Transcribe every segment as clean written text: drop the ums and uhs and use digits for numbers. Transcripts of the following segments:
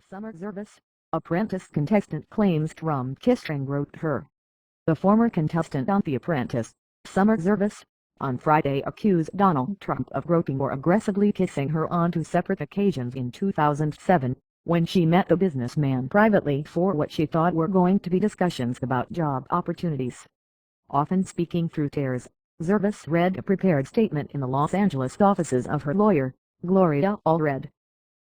Summer Zervos, Apprentice contestant, claims Trump kissed and wrote her. The former contestant on The Apprentice, Summer Zervos, on Friday accused Donald Trump of groping or aggressively kissing her on two separate occasions in 2007, when she met the businessman privately for what she thought were going to be discussions about job opportunities. Often speaking through tears, Zervos read a prepared statement in the Los Angeles offices of her lawyer, Gloria Allred.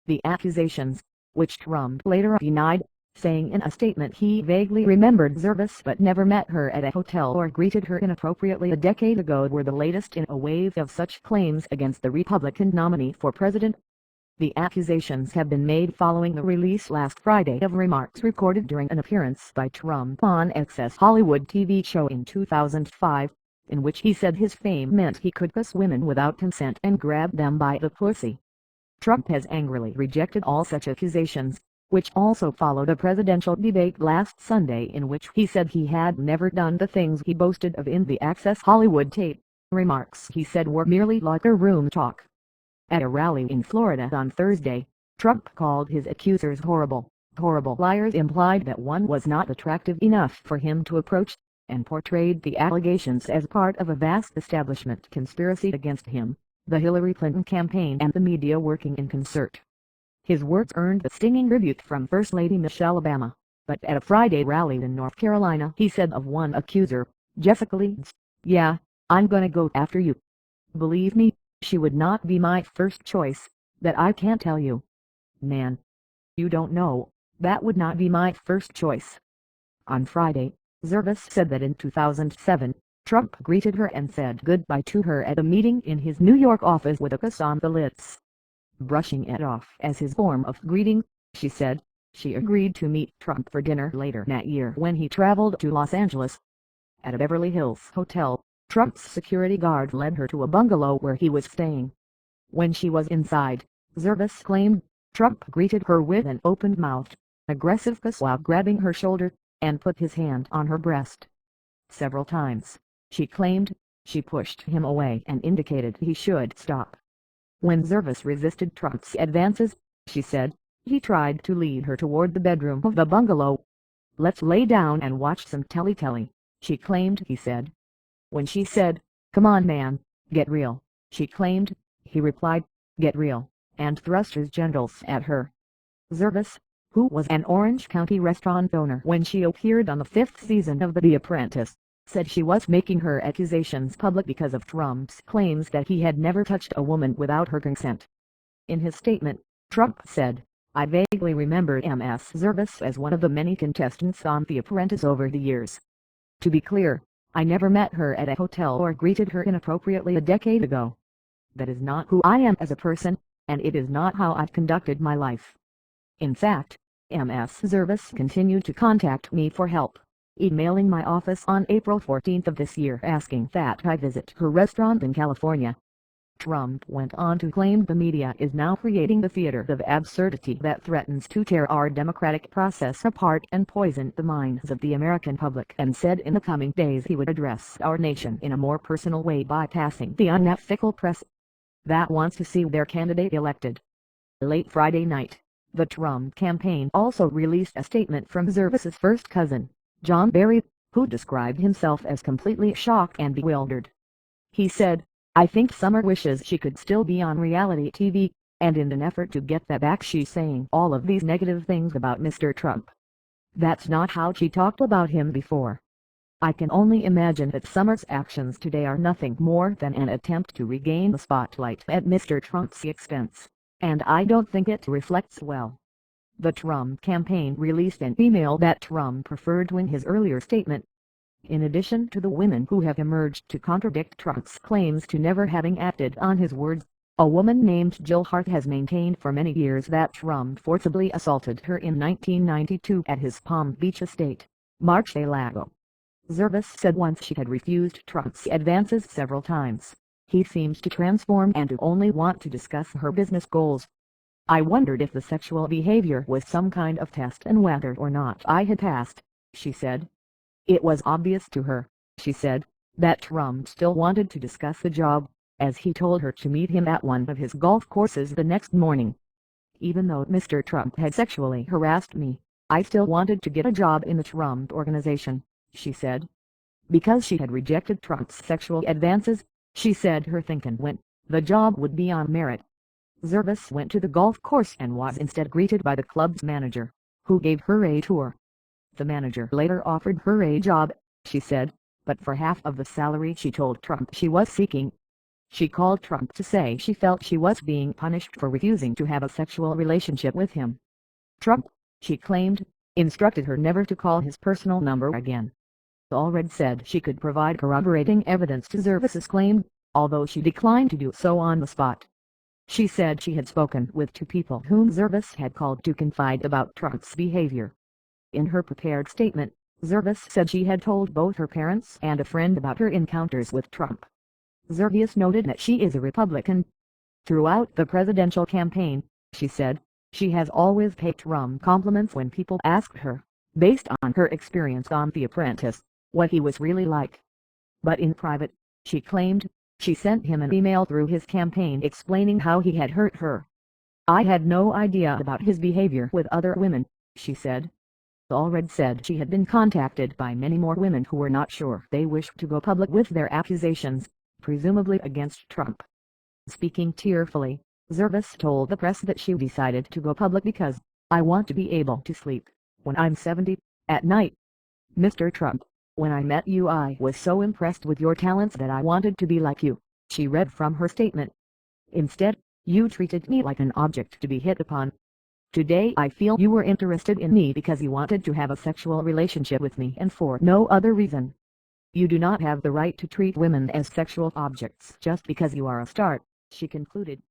The accusations, which Trump later denied, saying in a statement he vaguely remembered Zervos but never met her at a hotel or greeted her inappropriately a decade ago, were the latest in a wave of such claims against the Republican nominee for president. The accusations have been made following the release last Friday of remarks recorded during an appearance by Trump on Access Hollywood TV show in 2005, in which he said his fame meant he could kiss women without consent and grab them by the pussy. Trump has angrily rejected all such accusations, which also followed a presidential debate last Sunday in which he said he had never done the things he boasted of in the Access Hollywood tape, remarks he said were merely locker room talk. At a rally in Florida on Thursday, Trump called his accusers horrible liars, implied that one was not attractive enough for him to approach, and portrayed the allegations as part of a vast establishment conspiracy against him, the Hillary Clinton campaign and the media working in concert. His words earned a stinging rebuke from First Lady Michelle Obama, but at a Friday rally in North Carolina he said of one accuser, Jessica Leeds, "Yeah, I'm gonna go after you. Believe me, she would not be my first choice, that I can't tell you. Man, you don't know, that would not be my first choice." On Friday, Zervos said that in 2007, Trump greeted her and said goodbye to her at a meeting in his New York office with a kiss on the lips. Brushing it off as his form of greeting, she said, she agreed to meet Trump for dinner later that year when he traveled to Los Angeles. At a Beverly Hills hotel, Trump's security guard led her to a bungalow where he was staying. When she was inside, Zervos claimed, Trump greeted her with an open-mouthed, aggressive kiss while grabbing her shoulder, and put his hand on her breast. Several times, she claimed, she pushed him away and indicated he should stop. When Zervos resisted Trump's advances, she said, he tried to lead her toward the bedroom of the bungalow. "Let's lay down and watch some telly," she claimed he said. When she said, "Come on man, get real," she claimed, he replied, "Get real," and thrust his genitals at her. Zervos, who was an Orange County restaurant owner when she appeared on the 5th season of The Apprentice, said she was making her accusations public because of Trump's claims that he had never touched a woman without her consent. In his statement, Trump said, "I vaguely remember Ms. Zervos as one of the many contestants on The Apprentice over the years. To be clear, I never met her at a hotel or greeted her inappropriately a decade ago. That is not who I am as a person, and it is not how I've conducted my life." In fact, Ms. Zervos continued to contact me for help, emailing my office on April 14 of this year asking that I visit her restaurant in California. Trump went on to claim the media is now creating the theater of absurdity that threatens to tear our democratic process apart and poison the minds of the American public, and said in the coming days he would address our nation in a more personal way bypassing the unethical press that wants to see their candidate elected. Late Friday night, the Trump campaign also released a statement from Zervos' first cousin, John Barry, who described himself as completely shocked and bewildered. He said, "I think Summer wishes she could still be on reality TV, and in an effort to get that back she's saying all of these negative things about Mr. Trump. That's not how she talked about him before. I can only imagine that Summer's actions today are nothing more than an attempt to regain the spotlight at Mr. Trump's expense, and I don't think it reflects well." The Trump campaign released an email that Trump referred to in his earlier statement. In addition to the women who have emerged to contradict Trump's claims to never having acted on his words, a woman named Jill Hart has maintained for many years that Trump forcibly assaulted her in 1992 at his Palm Beach estate, Mar-a-Lago. Zervos said once she had refused Trump's advances several times. He seems to transform and to only want to discuss her business goals. "I wondered if the sexual behavior was some kind of test and whether or not I had passed," she said. It was obvious to her, she said, that Trump still wanted to discuss the job, as he told her to meet him at one of his golf courses the next morning. Even though Mr. Trump had sexually harassed me, I still wanted to get a job in the Trump organization, she said. Because she had rejected Trump's sexual advances, she said her thinking went, the job would be on merit. Zervos went to the golf course and was instead greeted by the club's manager, who gave her a tour. The manager later offered her a job, she said, but for half of the salary she told Trump she was seeking. She called Trump to say she felt she was being punished for refusing to have a sexual relationship with him. Trump, she claimed, instructed her never to call his personal number again. Allred said she could provide corroborating evidence to Zervos' claim, although she declined to do so on the spot. She said she had spoken with two people whom Zervos had called to confide about Trump's behavior. In her prepared statement, Zervos said she had told both her parents and a friend about her encounters with Trump. Zervos noted that she is a Republican. Throughout the presidential campaign, she said, she has always paid Trump compliments when people asked her, based on her experience on The Apprentice, what he was really like. But in private, she claimed, she sent him an email through his campaign explaining how he had hurt her. I had no idea about his behavior with other women, she said. Allred said she had been contacted by many more women who were not sure they wished to go public with their accusations, presumably against Trump. Speaking tearfully, Zervos told the press that she decided to go public because, I want to be able to sleep, when I'm 70, at night. Mr. Trump, when I met you I was so impressed with your talents that I wanted to be like you, she read from her statement. Instead, you treated me like an object to be hit upon. Today I feel you were interested in me because you wanted to have a sexual relationship with me and for no other reason. You do not have the right to treat women as sexual objects just because you are a star, she concluded.